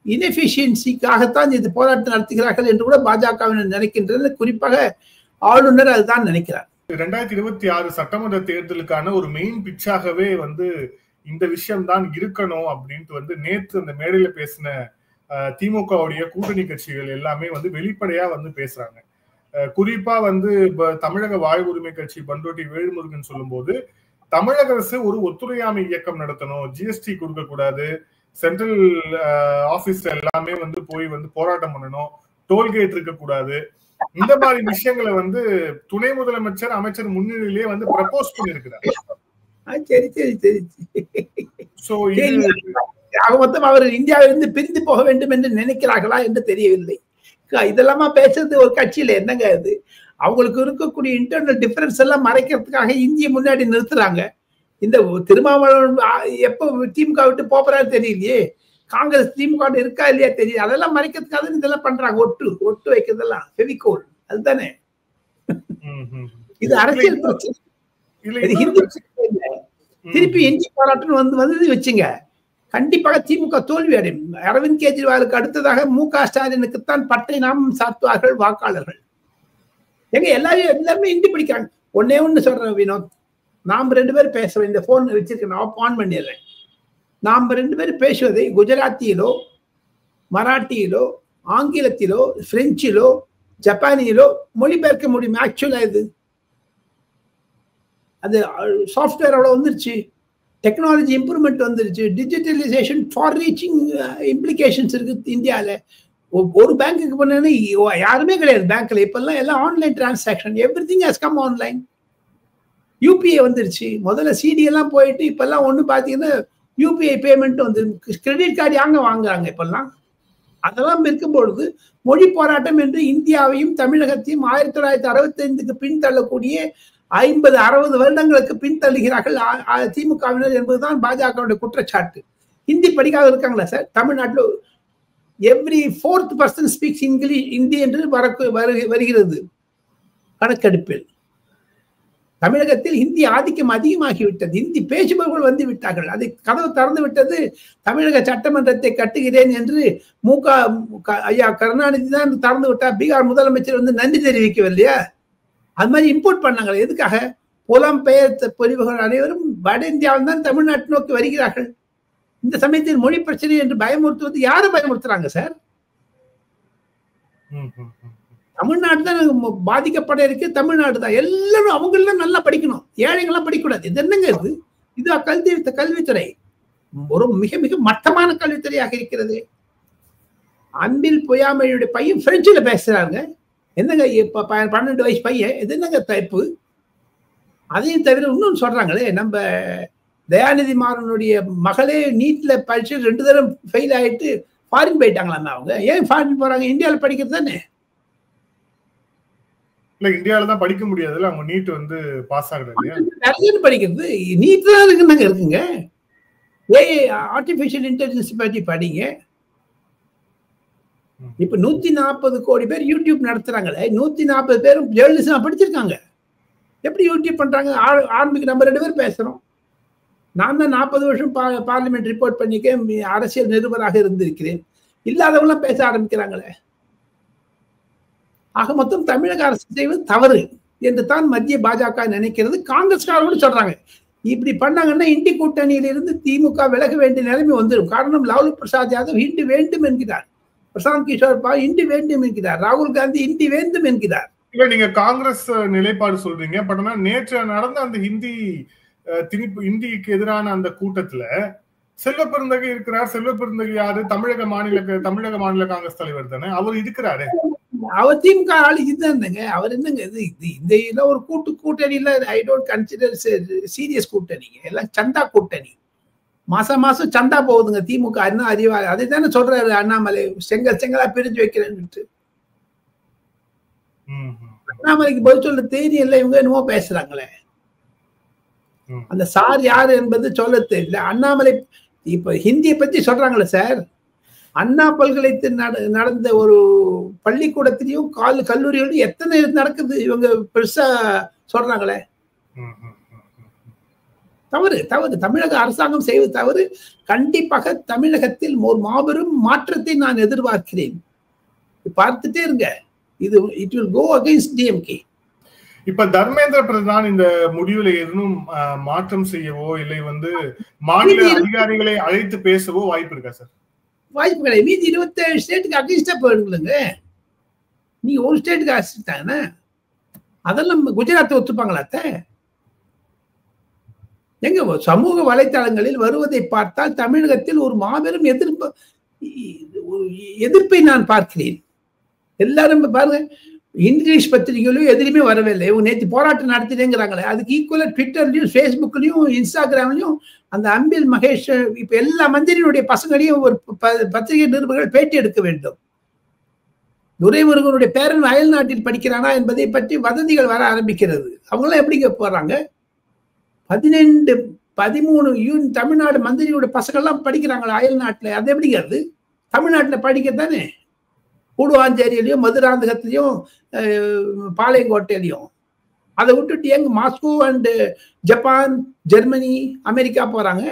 இன்எஃபிஷியன்சிக்காகத்தான் இது போராட்டம் நடத்துகிறார்கள் என்று கூட பாஜகவினர் நினைக்கின்றனர். குறிப்பாக ஆளுநர் அதுதான் நினைக்கிறார். 2026 சட்டமன்ற தேர்தலுக்கான ஒரு மெயின் பிச்சாகவே இந்த விஷயம் தான் இருக்கணும் அப்படின்ட்டு நேற்று அந்த மேடையில பேசின திமுகவுடைய கூட்டணி கட்சிகள் எல்லாமே வெளிப்படையா பேசுறாங்க. குறிப்பா தமிழக வாழ் உரிமை கட்சி பண்ருட்டி வேல்முருகன் சொல்லும் போது, தமிழக அரசு ஒரு ஒத்துழையாமை இயக்கம் நடத்தணும், ஜிஎஸ்டி கொடுக்க கூடாது, சென்ட்ரல் ஆபீஸ்ல எல்லாமே போய் போராட்டம் பண்ணணும், டோல்கேட் இருக்க கூடாது, இந்த மாதிரி விஷயங்களை துணை முதலமைச்சர் அமைச்சர் முன்னிலையிலேயே ப்ரப்போஸ் பண்ணிருக்கிறார். மொத்தம் அவர் இந்தியாவிலிருந்து பிரிந்து போக வேண்டும் என்று நினைக்கிறார்களா என்று தெரியவில்லை. இதெல்லாமா பேசுறது ஒரு கட்சியில என்னங்க? அது அவங்களுக்கு இருக்கக்கூடிய இன்டர்னல் டிஃபரன்ஸ் எல்லாம் மறைக்கிறதுக்காக இந்திய முன்னாடி நிறுத்துறாங்க. இந்த திருமாவளவன் எப்ப திமுக விட்டு போறாரு தெரியலையே, காங்கிரஸ் திமுக இருக்கா இல்லையா தெரியல, அதெல்லாம் மறைக்கிறதுக்காக இதெல்லாம் பண்றாங்க. ஒட்டு வைக்கிறதெல்லாம் ஃபெவிகோல், அதுதானே. இது அரசியல் பிரச்சனை. திருப்பி இந்தி போராட்டம் வந்தது வச்சுங்க. கண்டிப்பாக திமுக தோல்வி அடையும். அரவிந்த் கெஜ்ரிவாலுக்கு அடுத்ததாக மு.க. ஸ்டாலினுக்குத்தான் பட்டை நாமம் சாத்துவார்கள் வாக்காளர்கள். எங்க எல்லாருமே இந்தி படிக்கிறாங்க. ஒன்னே ஒண்ணு சொல்றேன் வினோத், நாம் 2 பேர் பேசுறோம். இந்த போன் வச்சிருக்கேன், ஆன் பண்ணிடுறேன். நாம் 2 பேர் பேசுவதை குஜராத்தியிலோ, மராட்டியிலோ, ஆங்கிலத்திலோ, பிரெஞ்சிலோ, ஜப்பானியிலோ மொழிபெயர்க்க முடியும். ஆக்சுவலா இது அது சாஃப்ட்வேர் அவ்வளவு வந்துருச்சு, டெக்னாலஜி இம்ப்ரூவ்மெண்ட் வந்துருச்சு, டிஜிட்டலைசேஷன் ஃபார் ரீச்சிங் இம்ப்ளிகேஷன்ஸ் இருக்கு இந்தியாவில். ஒரு பேங்க்குக்கு போனேன்னா யாருமே கிடையாது பேங்க்ல. இப்பெல்லாம் எல்லாம் online transaction, every thing has come online. UPI வந்துருச்சு. முதல்ல சிடி எல்லாம் போயிட்டு இப்பெல்லாம் ஒன்று பார்த்தீங்கன்னா யூபிஐ பேமெண்ட் வந்து கிரெடிட் கார்டு யாங்க வாங்குறாங்க இப்பெல்லாம். அதெல்லாம் இருக்கும் பொழுது மொழி போராட்டம் என்று இந்தியாவையும் தமிழகத்தையும் 1965க்கு பின்தள்ளக்கூடிய 50-60 வருடங்களுக்கு பின்தள்ளுகிறார்கள் திமுகவினர் என்பதுதான் பாஜகவுடைய குற்றச்சாட்டு. ஹிந்தி படிக்காத இருக்காங்களா சார் தமிழ்நாட்டில்? Every 4th person speaks English, Hindi என்று வருகிறது கணக்கெடுப்பில். தமிழகத்தில் ஹிந்தி ஆதிக்கம் அதிகமாகிவிட்டது. ஹிந்தி பேசுபவர்கள் வந்து விட்டார்கள். அதை கதவு திறந்து விட்டது. தமிழக சட்டமன்றத்தை கட்டுகிறேன் என்று ஐயா கருணாநிதி தான் திறந்து விட்டார். பீகார் முதலமைச்சர் வந்து நன்றி தெரிவிக்கவில்லையா? அது மாதிரி இம்போர்ட் பண்ணாங்க. எதுக்காக? புலம்பெயர்த்த பிரிவுகள் அனைவரும் வட இந்தியாவில் தான் தமிழ்நாட்டு நோக்கி வருகிறார்கள். இந்த சமயத்தில் மொழி பிரச்சனை என்று பயமுறுத்துவது யாரை பயமுறுத்துறாங்க சார்? தமிழ்நாடு தான் பாதிக்கப்பட இருக்கு. தமிழ்நாடு தான் எல்லாரும் அவங்க எல்லாம் நல்லா படிக்கணும், ஏழைகள்லாம் படிக்கக்கூடாது. இது என்னங்க இது? இது கல்வித்துறை ஒரு மிக மிக மட்டமான கல்வித்துறையாக இருக்கிறது. அன்பில் பொய்யாமையுடைய பையன் பிரெஞ்சுல பேசுறாங்க. என்னங்க 12 வயசு பையன், இது என்னங்க டைப்பு? அதையும் தவிர இன்னொன்னு சொல்றாங்களே, நம்ம தயாநிதி மாறனுடைய மகளே நீட்ல படிச்சு 2 தடவை ஃபெயில் ஆயிட்டு ஃபாரின் போயிட்டாங்களாம். அவங்க ஏன் ஃபாரின் போறாங்க? இந்தியாவில் படிக்கிறது தானே. இல்ல இந்தியாவில தான் படிக்க முடியாதுல்ல, அவங்க நீட் வந்து பாஸ் ஆகுது இல்லையா? நிறைய படிக்கிறது நீட் தான் இருக்குங்க. ஏஐ ஆர்டிபிஷியல் இன்டெலிஜென்ஸ் பற்றி படிங்க. இப்ப 140 கோடி பேர் யூடியூப் நடத்துறாங்களே, 140 பேரும் ஜேர்னலிசம் படிச்சிருக்காங்க. எப்படி யூடியூப் பண்றாங்க? ஆரம்பிக்கு நம்ம 2 பேர் பேசுறோம். நான் தான் 40 வருஷம் பார்லிமெண்ட் ரிப்போர்ட் பண்ணிக்கேன், அரசியல் நிருபராக இருந்திருக்கிறேன். இல்லாதவங்களாம் பேச ஆரம்பிக்கிறாங்களே. ஆக மொத்தம் தமிழக அரசு செய்வது தவறு என்று தான் மத்திய பாஜக நினைக்கிறது. காங்கிரஸ்காரர்களும் சொல்றாங்க இப்படி பண்ணாங்கன்னா இண்டி கூட்டணியிலிருந்து திமுக விலக வேண்டிய நிலைமை வந்துடும். காரணம் லாலு பிரசாத் யாதவ் இண்டி வேண்டும் என்கிறார், பிரசாந்த் கிஷோர் பால் இண்டி வேண்டும் என்கிறார், ராகுல் காந்தி இண்டி வேண்டும் என்கிறார். இல்ல நீங்க காங்கிரஸ் நிலைப்பாடு சொல்றீங்க, பட் ஆனா நேற்று நடந்த அந்த இந்திக்கு எதிரான அந்த கூட்டத்துல செல்வ பெருந்தகை இருக்கிறார். செல்வ பெருந்தகை யாரு? தமிழக மாநில காங்கிரஸ் தலைவர் தானே, அவர் இருக்கிறாரு. அவர் திமுக ஆளு இதுதானுங்க. அவர் என்னங்க இந்த ஒரு கூட்டணியில ஐ டோன்ட் கன்சிடர் சீரியஸ் கூட்டணி, எல்லாம் சந்தா கூட்டணி. மாசம் சந்தா போகுதுங்க திமுக. என்ன அறிவா? அதை தானே சொல்றாரு அண்ணாமலை, செங்கலா பிரிஞ்சு வைக்கிறேன்னு. அண்ணாமலைக்கு பதில் சொல்ல தெரியல, இவங்க என்னமோ பேசுறாங்களே. அந்த சார் யாரு என்பது சொல்ல தெரியல. அண்ணாமலை இப்ப ஹிந்தியை பத்தி சொல்றாங்களே சார், அண்ணா பல்கலைக்கழகத்தில் நடந்த ஒரு பள்ளிக்கூடத்திலையும் கல்லூரிகளும் எத்தனை நடக்குது, இவங்க பெருசா சொல்றாங்களே. தவறு தவறு தமிழக அரசாங்கம் செய்வது தவறு. கண்டிப்பாக தமிழகத்தில் ஒரு மாபெரும் மாற்றத்தை நான் எதிர்பார்க்கிறேன். பார்த்துட்டே இருங்க, இது it will go against DMK. இப்ப தர்மேந்திர பிரதான் இந்த முடிவுல எதுவும் மாற்றம் செய்யவோ இல்லை வந்து மாநில அதிகாரிகளை அழைத்து பேசவோ வாய்ப்பு இருக்கா சார்? வாய்ப்பு கிடையாது. மீதி 27 ஸ்டேட்டுக்கு அகைன்ஸ்டா போயிடுங்க. நீங்க ஒரு ஸ்டேட்டுக்கு அகைன்ஸ்டாங்கன்னா அதெல்லாம் குஜராத் ஒத்துப்பாங்களாத்த? எங்க சமூக வலைத்தளங்களில் வருவதை பார்த்தால் தமிழகத்தில் ஒரு மாபெரும் எதிர்ப்பை நான் பார்க்கிறேன். எல்லாரும் பாருங்க, இங்கிலீஷ் பத்திரிகையிலும் எதிலுமே வரவில்லை. இவங்க நேற்று போராட்டம் நடத்தினேங்கிறாங்களே, அதுக்கு ஈக்குவலா ட்விட்டர்லயும் ஃபேஸ்புக்லயும் இன்ஸ்டாகிராம்லயும் அந்த அன்பில் மகேஷ் இப்ப எல்லா மந்திரியுடைய பசங்களையும் ஒரு பத்திரிகை நிருபர்கள் பேட்டி எடுக்க வேண்டும். துரைமுருகனுடைய பேரன் அயல் நாட்டில் படிக்கிறானா என்பதை பற்றி வதந்திகள் வர ஆரம்பிக்கிறது. அவங்களாம் எப்படிங்க போறாங்க? 12-13 தமிழ்நாடு மந்திரியோட பசங்கள்லாம் படிக்கிறாங்களா அயல் நாட்டுல? அது எப்படிங்கிறது? தமிழ்நாட்டுல படிக்கத்தானே, கூடுவாஞ்சேரியிலையும் மதுராந்தகத்திலையும் பாளையங்கோட்டையிலையும். அதை விட்டுட்டு எங்க Moscow and Japan, Germany, America போறாங்க?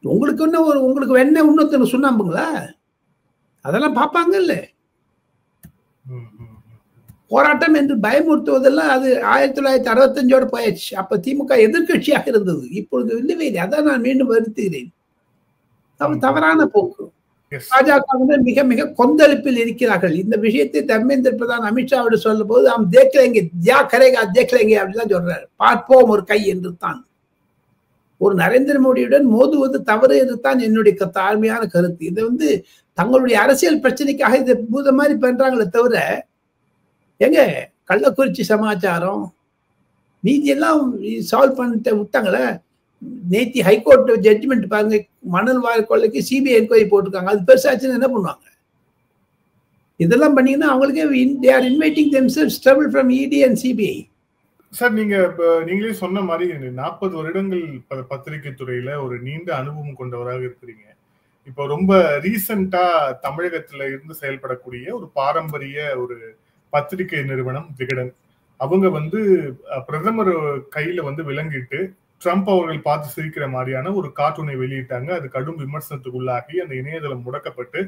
உங்களுக்கு என்ன உங்களுக்கு வேணா இன்னொருத்தர் சொன்னாம்புங்களா? அதெல்லாம் பார்ப்பாங்க இல்ல. போராட்டம் என்று பயமுறுத்துவதெல்லாம் அது 1965 போயாச்சு. அப்ப திமுக எதிர்கட்சியாக இருந்தது. இப்பொழுது இல்லவே இல்லை. அதான் நான் மீண்டும் வருத்துகிறேன். தவறான போக்கு. பாஜக மிக மிக கொந்தளிப்பில் இருக்கிறார்கள். இந்த விஷயத்தை தர்மேந்திர பிரதான் அமித்ஷாவோட சொல்லும் போது நாம் தேக்கலைங்க, தியா கரேகா தேக்கலைங்க அப்படிதான் சொல்றாரு. பார்ப்போம் ஒரு கை என்று தான். ஒரு நரேந்திர மோடியுடன் மோதுவது தவறு என்று தான் என்னுடைய தாழ்மையான கருத்து. இதை தங்களுடைய அரசியல் பிரச்சனைக்காக இதை பூத மாதிரி பண்றாங்களே தவிர, எங்க கள்ளக்குறிச்சி சமாச்சாரம் நீதி எல்லாம் சால்வ் பண்ணிட்டு விட்டாங்களே. நேத்தி ஹைகோர்ட் ஜட்ஜ்மெண்ட் பாருங்க, மணல் வாய் கொள்ளைக்கு சிபிஐ என்கொயரி போட்டிருக்காங்க. அது பெருசாச்சுன்னு என்ன பண்ணுவாங்க? இதெல்லாம் பண்ணீங்கன்னா அவங்களுக்கே they are inviting themselves trouble from ED and CBI. Sir, நீங்களே சொன்ன மாதிரி 40 வருடங்கள் பத்திரிகை துறையில ஒரு நீண்ட அனுபவம் கொண்டவராக இருக்கிறீங்க. இப்போ ரொம்ப ரீசெண்டா தமிழகத்துல இருந்து செயல்படக்கூடிய ஒரு பாரம்பரிய ஒரு பத்திரிகை நிறுவனம் விகடன், அவங்க பிரதமர் கையில விலங்கிட்டு ட்ரம்ப் அவர்கள் பார்த்து சிரிக்கிற மாதிரியான ஒரு கார்ட்டூனை வெளியிட்டாங்க. அது கடும் விமர்சனத்துக்குள்ளாகி அந்த இணையதளம் முடக்கப்பட்டு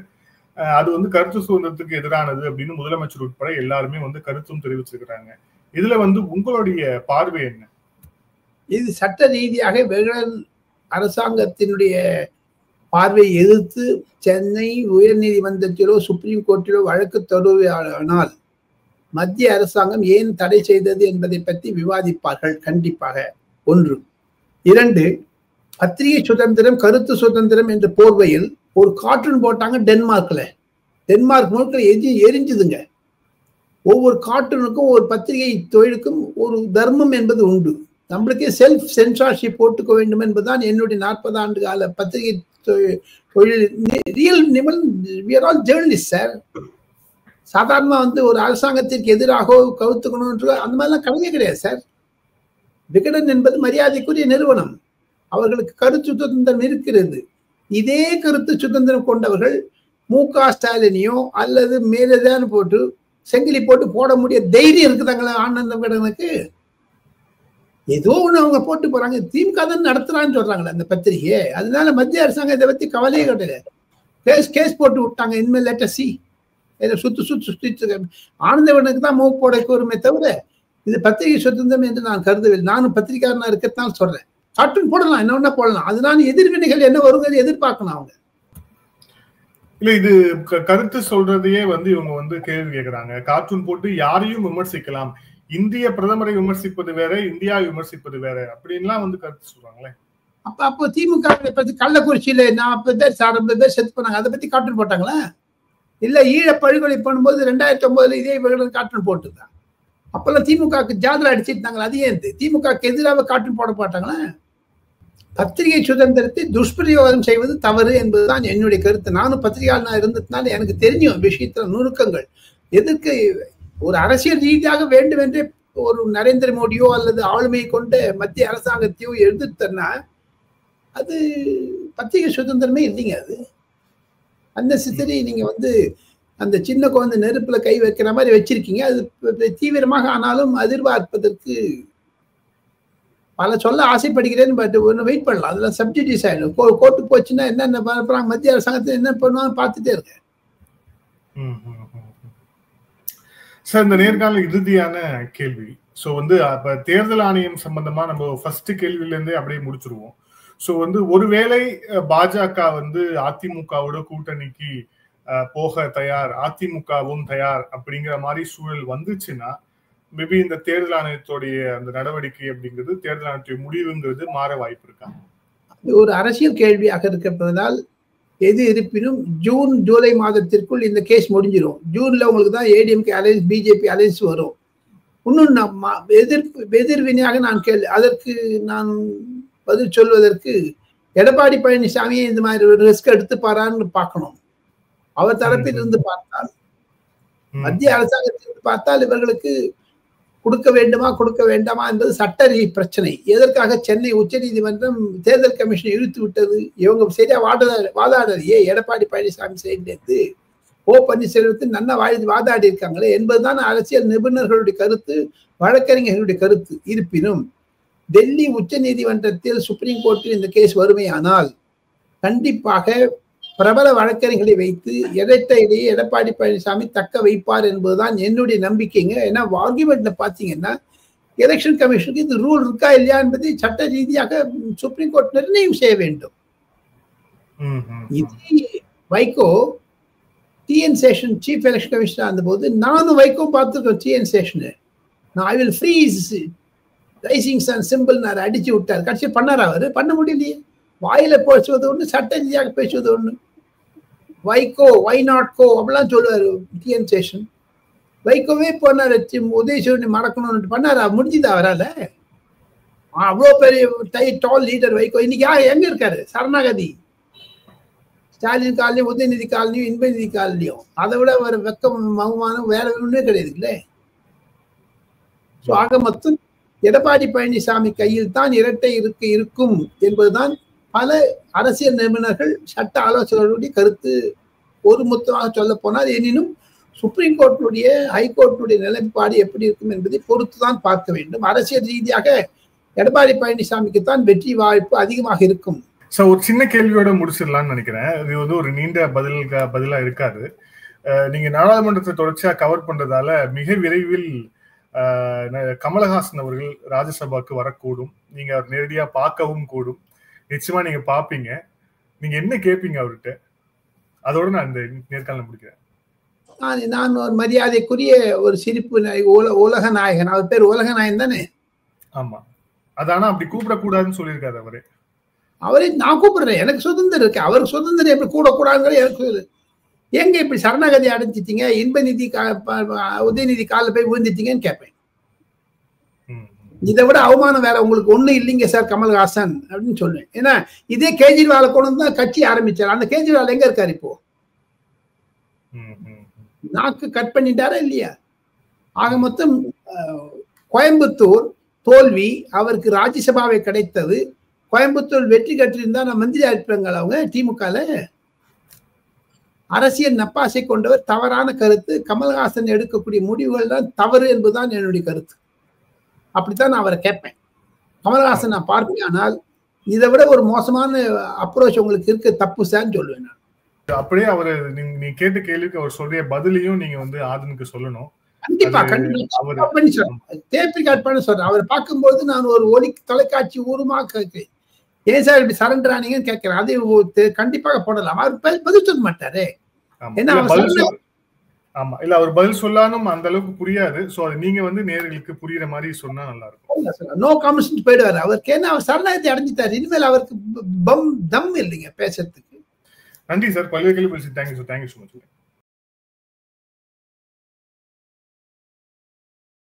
அது கருத்து சுதந்திரத்துக்கு எதிரானது அப்படின்னு முதலமைச்சர் உட்பட எல்லாருமே கருத்தும் தெரிவிச்சிருக்கிறாங்க. இதுல உங்களுடைய பார்வை என்ன? இது சட்ட ரீதியாக விகடன் அரசாங்கத்தினுடைய பார்வையை எதிர்த்து சென்னை உயர் நீதிமன்றத்திலோ சுப்ரீம் கோர்ட்டிலோ வழக்கு தொடருவானால் மத்திய அரசாங்கம் ஏன் தடை செய்தது என்பதை பற்றி விவாதிப்பார்கள் கண்டிப்பாக. 1. 2, பத்திரிகை சுதந்திரம் கருத்து சுதந்திரம் என்ற போர்வையில் ஒரு கார்ட்டூன் போட்டாங்க டென்மார்க்ல. டென்மார்க் முழுக்க எரிஞ்சுதுங்க. ஒவ்வொரு கார்ட்டூனுக்கும் ஒரு பத்திரிகை தொழிலுக்கும் ஒரு தர்மம் என்பது உண்டு. நம்மளுக்கே செல்ஃப் சென்சார்ஷிப் போட்டுக்க வேண்டும் என்பதுதான் என்னுடைய 40 ஆண்டு கால பத்திரிகை தொழில். Real we are all journalists sir. சாதாரணமா ஒரு அரசாங்கத்திற்கு எதிராக கவுத்துக்கணும் அந்த மாதிரிலாம் கிடையவே கிடையாது சார். விகடன் என்பது மரியாதைக்குரிய நிறுவனம். அவர்களுக்கு கருத்து சுதந்திரம் இருக்கிறது. இதே கருத்து சுதந்திரம் கொண்டவர்கள் மு.க. ஸ்டாலினையோ அல்லது மேலதான் போட்டு செங்கிலி போட்டு போட முடிய தைரியம் இருக்குதாங்களா ஆனந்தம் விகடனுக்கு? ஏதோ ஒண்ணு அவங்க போட்டு போறாங்க. திமுக தான் நடத்துறான்னு சொல்றாங்களே அந்த பத்திரிகையை. அதனால மத்திய அரசாங்கம் இதை பத்தி கவலையே கிடையாது. கேஸ் போட்டு விட்டாங்க. இனிமேல் லேட்டர் சி சுத்தி ஆனந்த விகடனுக்கு தான் மூக்கு போட கூறுமே தவிர இது பத்திரிகை சுதந்திரம் என்று நான் கருதவில்லை. நானும் பத்திரிகையாளனா இருக்கத்தான் சொல்றேன். கார்ட்டூன் போடலாம், என்ன ஒண்ணா போடலாம். அதனால எதிர்வினைகள் என்ன வருங்கிறது எதிர்பார்க்கணும் அவங்க. இல்ல, இது கருத்து சொல்றதையே இவங்க கேள்வி கேட்கிறாங்க. கார்ட்டூன் போட்டு யாரையும் விமர்சிக்கலாம், இந்திய பிரதமரை விமர்சிப்பது வேற, இந்தியாவை விமர்சிப்பது வேற அப்படின்லாம் கருத்து சொல்றாங்களே. அப்போ திமுக பத்தி கள்ளக்குறிச்சியில 40 பேர் 60 பேர் செத்து போனாங்க, அதை பத்தி கார்ட்டூன் கொண்டாங்களா? இல்ல ஈழ படுகொலை பண்ணும்போது 2009 இதே விகடன் கார்ட்டூன் போட்டுதான். அப்பெல்லாம் திமுகவுக்கு ஜாதரா அடிச்சிருந்தாங்களா? அது ஏன் திமுகவுக்கு எதிராக கார்ட்டூன் போட மாட்டாங்களா? பத்திரிகை சுதந்திரத்தை துஷ்பிரயோகம் செய்வது தவறு என்பதுதான் என்னுடைய கருத்து. நானும் பத்திரிகையாளனா இருந்ததுனால எனக்கு தெரியும் விஷயத்துல நுணுக்கங்கள். எதற்கு ஒரு அரசியல் ரீதியாக வேண்டும் என்று ஒரு நரேந்திர மோடியோ அல்லது ஆளுமையை கொண்ட மத்திய அரசாங்கத்தையோ எதிர்த்தனா அது பத்திரிகை சுதந்திரமே இல்லைங்க. அது அந்த சித்தரி நீங்க அந்த சின்ன குழந்தை நெருப்புல கை வைக்கிற மாதிரி வச்சிருக்கீங்க. அது தீவிரமாக ஆனாலும் எதிர்பார்ப்பதற்கு பல சொல்ல ஆசைப்படுகிறேன். பட் ஒன்று வெயிட் பண்ணலாம். அதெல்லாம் சப்ஜெக்டிஸ் ஆயிடும். கோர்ட்டுக்கு போச்சுன்னா என்னென்ன பண்றாங்க மத்திய அரசாங்கத்தில் என்ன பண்ணுவாங்க பார்த்துட்டே இருக்கேன். சார், இந்த நேர்காணல் இறுதியான கேள்வி. ஸோ அப்ப தேர்தல் ஆணையம் சம்பந்தமா நம்ம ஃபர்ஸ்ட் கேள்வியில இருந்தே அப்படியே முடிச்சிருவோம். ஸோ ஒருவேளை பாஜக அதிமுகவோட கூட்டணிக்கு போக தயார், அதிமுகவும் தயார் அப்படிங்கிற மாதிரி சூழல் வந்துச்சுன்னா மேபி இந்த தேர்தல் ஆணையத்துடைய அந்த நடவடிக்கை அப்படிங்கிறது, தேர்தல் ஆணையத்துடைய முடிவுங்கிறது மாற வாய்ப்பு இருக்கா? ஒரு அரசியல் கேள்வியாக இருப்பதால் எது இருப்பினும் ஜூன் ஜூலை மாதத்திற்குள் இந்த கேஸ் முடிஞ்சிடும். ஜூன்ல உங்களுக்கு தான் ஏடிஎம்கே அலையன்ஸ் பிஜேபி அலையன்ஸ் வரும். இன்னும் எதிர்வினையாக நான் அதற்கு நான் பதில் சொல்வதற்கு எடப்பாடி பழனிசாமியை இந்த மாதிரி ஒரு ரிஸ்க் எடுத்து பாரான்னு பார்க்கணும். அவர் தரப்பில் இருந்து பார்த்தால், மத்திய அரசாங்கத்திலிருந்து பார்த்தால் இவர்களுக்கு கொடுக்க வேண்டுமா கொடுக்க வேண்டாமா என்பது சட்ட பிரச்சனை. எதற்காக சென்னை உச்ச நீதிமன்றம் தேர்தல் கமிஷனை இழுத்து விட்டது? இவங்க சரியா வாதாடலையே. எடப்பாடி பழனிசாமி சேர்ந்து ஓ பன்னீர்செல்வத்தின் நன்னா வாதாடி இருக்காங்களே என்பதுதான் அரசியல் நிபுணர்களுடைய கருத்து, வழக்கறிஞர்களுடைய கருத்து. இருப்பினும் டெல்லி உச்ச நீதிமன்றத்தில் சுப்ரீம் கோர்ட்டில் இந்த கேஸ் வறுமையானால் கண்டிப்பாக பிரபல வழக்கறிஞர்களை வைத்து இடையே எடப்பாடி பழனிசாமி தக்க வைப்பார் என்பதுதான் என்னுடைய நம்பிக்கைங்க. ஏன்னா ஆர்குமெண்ட்ல பாத்தீங்கன்னா எலெக்ஷன் கமிஷனுக்கு இது ரூல் இருக்கா இல்லையா என்பதை சட்ட ரீதியாக சுப்ரீம் கோர்ட் நிர்ணயம் செய்ய வேண்டும். Vaiko T N Seshan chief election commissioner இருந்தபோது நானும் வைகோ பார்த்துருக்கோம். டிஎன் சேஷன் நான் I will freeze rising sun symbol அடிச்சு விட்டார். கட்சி பண்ணார், அவரு பண்ண முடியலையே. வாயில பேசுவது ஒண்ணு, சட்ட ரீதியாக பேசுவது ஒண்ணு. வைகோ வை நாட் கோ அப்படிலாம் சொல்லுவாரு டிஎன் சேஷன். வைகோவே போனார், உதயசூரியனை மறக்கணும்னு பண்ணாரா? முடிஞ்சுதா அவரால்? அவ்வளோ பெரிய டால் லீடர் வைகோ. இன்னைக்கு எங்க இருக்காரு? சரணாகதி. ஸ்டாலின் காலனியும் உதயநிதி காலனியும் இன்பநிதி காலனியும் அதை விட ஒரு வெக்கம் அவமானம் வேற ஒன்றுமே கிடையாதுங்களே. ஸோ ஆக மொத்தம் எடப்பாடி பழனிசாமி கையில் தான் இரட்டை இருக்கும் என்பதுதான் பல அரசியல் நிபுணர்கள் சட்ட ஆலோசகர்களுடைய கருத்து. ஒரு மொத்தமாக சொல்ல போனால், எனினும் சுப்ரீம் கோர்ட்டுடைய ஹைகோர்ட்டுடைய நிலைப்பாடு எப்படி இருக்கும் என்பதை பொறுத்துதான் பார்க்க வேண்டும். அரசியல் ரீதியாக எடப்பாடி பழனிசாமிக்கு தான் வெற்றி வாய்ப்பு அதிகமாக இருக்கும். ஒரு சின்ன கேள்வியோட முடிச்சிடலாம்னு நினைக்கிறேன். இது வந்து ஒரு நீண்ட பதிலா இருக்காது. நீங்க நாடாளுமன்றத்தை தொடர்ச்சியா கவர் பண்றதால மிக விரைவில் கமலஹாசன் அவர்கள் ராஜ்யசபாக்கு வரக்கூடும். நீங்க அவர் நேரடியா பார்க்கவும் கூடும். நிச்சயமா நீங்க பாப்பீங்க. நீங்க என்ன கேட்பீங்க அவர்கிட்ட? அதோட நான் இந்த நேர்காணல் முடிக்கிறேன். நான் ஒரு மரியாதைக்குரிய ஒரு சிரிப்பு உலக நாயகன். அவர் பேர் உலக நாயகன் தானே? ஆமா. அதானா அப்படி கூப்பிடக்கூடாதுன்னு சொல்லியிருக்காரு அவரே. அவரே நான் கூப்பிடுறேன். எனக்கு சுதந்திரம் இருக்கு. அவருக்கு சுதந்திரம் எப்படி கூடக்கூடாதுங்கிற எனக்கு எங்க இப்படி சரணாகதி அடைஞ்சிட்டீங்க, இன்பநிதி உதயநிதி காலில் போய் விழுந்துட்டீங்கன்னு கேட்பேன். இதை விட அவமானம் வேற உங்களுக்கு ஒண்ணு இல்லைங்க சார் கமல்ஹாசன் அப்படின்னு சொல்லுவேன். ஏன்னா இதே கேஜ்ரிவாலை கொண்டு தான் கட்சி ஆரம்பிச்சார். அந்த கேஜ்ரிவால் எங்க இருக்காரு இப்போ? நாக்கு கட் பண்ணிட்டாரா இல்லையா? ஆக மொத்தம் கோயம்புத்தூர் தோல்வி, அவருக்கு ராஜ்யசபாவை கிடைத்தது. கோயம்புத்தூர் வெற்றி கட்டிருந்தா நான் மந்திரி அனுப்புறாங்க அவங்க திமுகல. அரசியல் நப்பாசை கொண்டவர். தவறான கருத்து. கமல்ஹாசன் எடுக்கக்கூடிய முடிவுகள் தான் தவறு என்பதுதான் என்னுடைய கருத்து. அப்படித்தான் நான் அவரை கேட்பேன். கமல்ஹாசன் நான் பார்ப்பேன். ஆனால் இதை விட ஒரு மோசமான அப்ரோச் உங்களுக்கு இருக்கு, தப்பு சார்ன்னு சொல்லுவேன் நான். அப்படியே அவரு நீ கேட்ட கேள்விக்கு அவர் சொல்ற பதிலையும் நீங்க வந்து ஆதனுக்கு சொல்லணும். கண்டிப்பா பண்ண சொல்றேன். அவரை பார்க்கும்போது நான் ஒரு தொலைக்காட்சி ஊருமா கேட்கிறேன், ஏன் சார் இப்படி சரண்டர் ஆனீங்கன்னு கேட்கிறேன். அது கண்டிப்பாக போடலாம். அவர் பதில் சொல்ல மாட்டாரு. ஆமா, இல்ல அவர் பதில் சொல்லாலும் அந்த அளவுக்கு புரியாது. சோ அது நீங்க வந்து நேயர்களுக்கு புரியுற மாதிரி சொன்னா நல்லா இருக்கும். நோ காமெண்ட்ஸ் போயிடுவாரு. அவருக்கு என்ன, அவர் சரணாகதி அடைஞ்சிட்டாரு. இனிமேல் அவருக்கு தம் இல்லைங்க பேசுறதுக்கு. நன்றி சார். பல்வேறு கேள்வி. Thank you so much.